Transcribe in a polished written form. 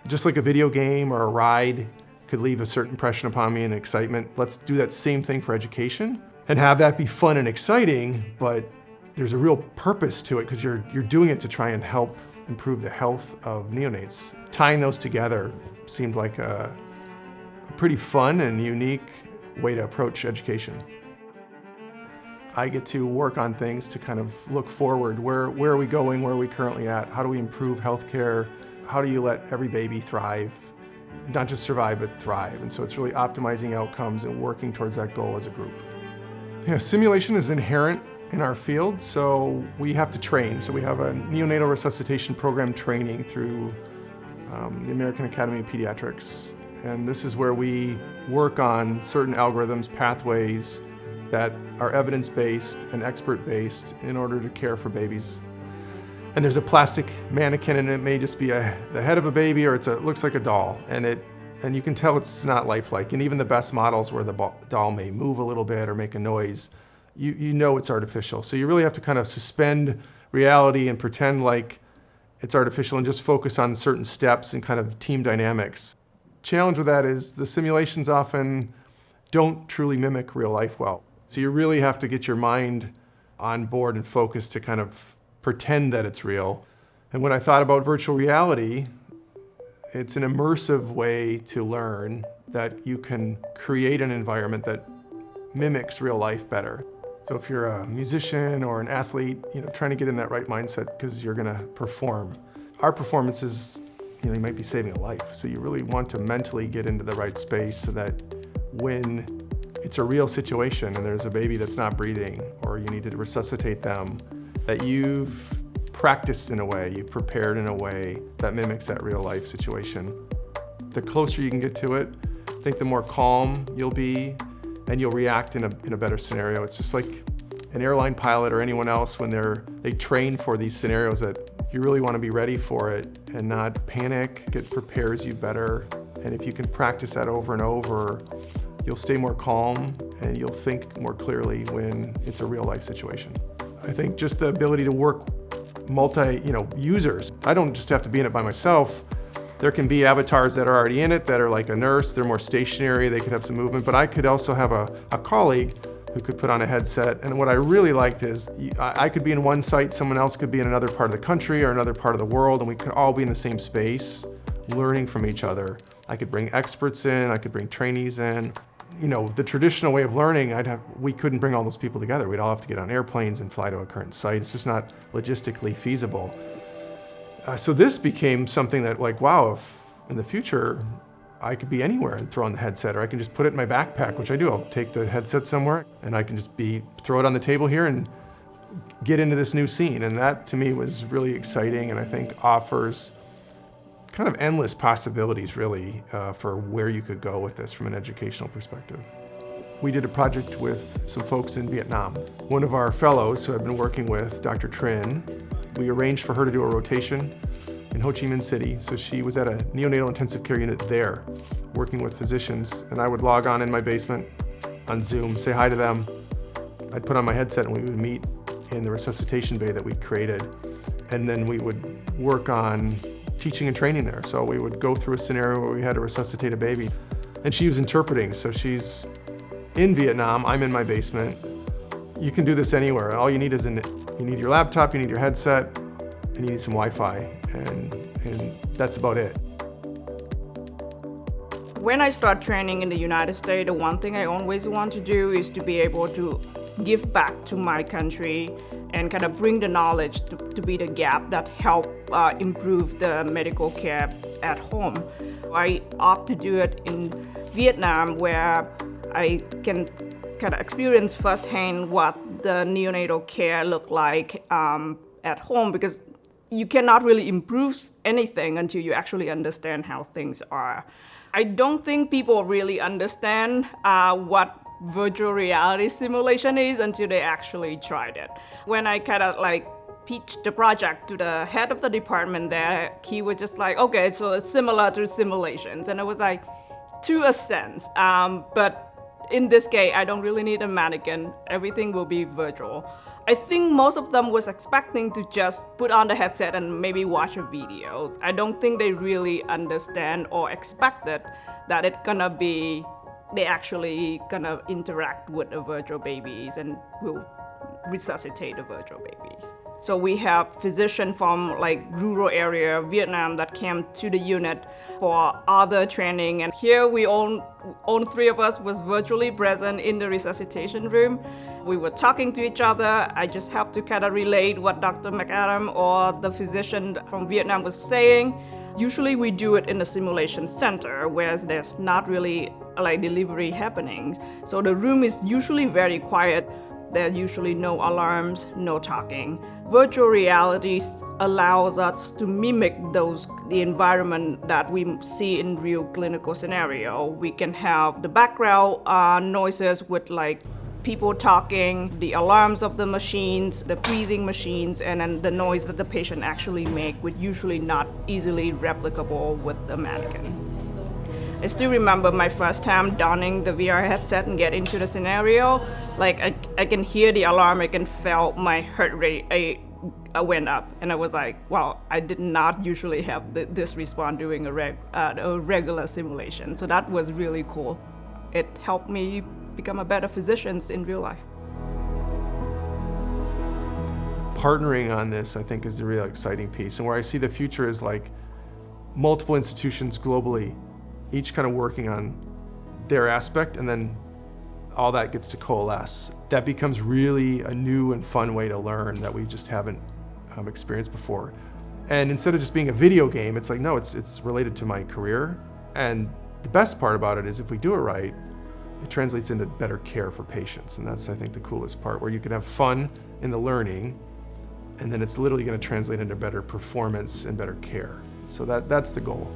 Just like a video game or a ride could leave a certain impression upon me and excitement, let's do that same thing for education and have that be fun and exciting, but there's a real purpose to it because you're doing it to try and help improve the health of neonates. Tying those together seemed like a pretty fun and unique way to approach education. I get to work on things to kind of look forward. Where are we going? Where are we currently at? How do we improve healthcare? How do you let every baby thrive? Not just survive, but thrive. And so it's really optimizing outcomes and working towards that goal as a group. Yeah, simulation is inherent in our field, so we have to train. So we have a neonatal resuscitation program training through the American Academy of Pediatrics. And this is where we work on certain algorithms, pathways that are evidence-based and expert-based in order to care for babies. And there's a plastic mannequin, and it may just be the head of a baby, or it looks like a doll, and you can tell it's not lifelike. And even the best models where the doll may move a little bit or make a noise, you know it's artificial. So you really have to kind of suspend reality and pretend like it's artificial and just focus on certain steps and kind of team dynamics. Challenge with that is the simulations often don't truly mimic real life well. So you really have to get your mind on board and focus to kind of pretend that it's real. And when I thought about virtual reality, it's an immersive way to learn that you can create an environment that mimics real life better. So if you're a musician or an athlete, trying to get in that right mindset because you're gonna perform. Our performances, you might be saving a life. So you really want to mentally get into the right space so that when it's a real situation and there's a baby that's not breathing or you need to resuscitate them, that you've practiced in a way, you've prepared in a way that mimics that real life situation. The closer you can get to it, I think the more calm you'll be and you'll react in a better scenario. It's just like an airline pilot or anyone else when they train for these scenarios that you really want to be ready for it and not panic. It prepares you better. And if you can practice that over and over, you'll stay more calm and you'll think more clearly when it's a real life situation. I think just the ability to work users. I don't just have to be in it by myself. There can be avatars that are already in it that are like a nurse, they're more stationary, they could have some movement, but I could also have a colleague who could put on a headset. And what I really liked is I could be in one site, someone else could be in another part of the country or another part of the world, and we could all be in the same space, learning from each other. I could bring experts in, I could bring trainees in. The traditional way of learning, we couldn't bring all those people together. We'd all have to get on airplanes and fly to a current site. It's just not logistically feasible. So this became something that wow, if in the future I could be anywhere and throw on the headset, or I can just put it in my backpack, which I do. I'll take the headset somewhere and I can just throw it on the table here and get into this new scene. And that to me was really exciting and I think offers kind of endless possibilities really for where you could go with this from an educational perspective. We did a project with some folks in Vietnam. One of our fellows who I've been working with, Dr. Trin, we arranged for her to do a rotation in Ho Chi Minh City. So she was at a neonatal intensive care unit there, working with physicians. And I would log on in my basement on Zoom, say hi to them. I'd put on my headset and we would meet in the resuscitation bay that we'd created. And then we would work on teaching and training there. So we would go through a scenario where we had to resuscitate a baby. And she was interpreting, so she's in Vietnam, I'm in my basement. You can do this anywhere. All you need is you need your laptop, you need your headset, and you need some Wi-Fi, and that's about it. When I start training in the United States, the one thing I always want to do is to be able to give back to my country and kind of bring the knowledge to be the gap that help improve the medical care at home. I opt to do it in Vietnam, where I can kind of experience firsthand what the neonatal care look like at home, because you cannot really improve anything until you actually understand how things are. I don't think people really understand what virtual reality simulation is until they actually tried it. When I kind of pitched the project to the head of the department there, he was just like, okay, so it's similar to simulations. And I was like, to a sense, but in this case, I don't really need a mannequin. Everything will be virtual. I think most of them was expecting to just put on the headset and maybe watch a video. I don't think they really understand or expected that it's gonna be, they actually gonna interact with the virtual babies and will resuscitate the virtual babies. So we have physicians from like rural area Vietnam that came to the unit for other training, and here we all three of us was virtually present in the resuscitation room. We were talking to each other. I just have to kind of relate what Dr. McAdams or the physician from Vietnam was saying. Usually we do it in the simulation center, whereas there's not really like delivery happening. So the room is usually very quiet. There are usually no alarms, no talking. Virtual reality allows us to mimic the environment that we see in real clinical scenario. We can have the background noises with like people talking, the alarms of the machines, the breathing machines, and then the noise that the patient actually make, which usually not easily replicable with the mannequin. I still remember my first time donning the VR headset and get into the scenario. Like I can hear the alarm, I can feel my heart rate I went up, and I was like, wow, I did not usually have this response during a regular simulation. So that was really cool. It helped me become a better physician in real life. Partnering on this, I think, is the real exciting piece, and where I see the future is like multiple institutions globally, each kind of working on their aspect, and then all that gets to coalesce. That becomes really a new and fun way to learn that we just haven't experienced before. And instead of just being a video game, it's like, no, it's related to my career. And the best part about it is if we do it right, it translates into better care for patients. And that's, I think, the coolest part, where you can have fun in the learning, and then it's literally going to translate into better performance and better care. So that's the goal.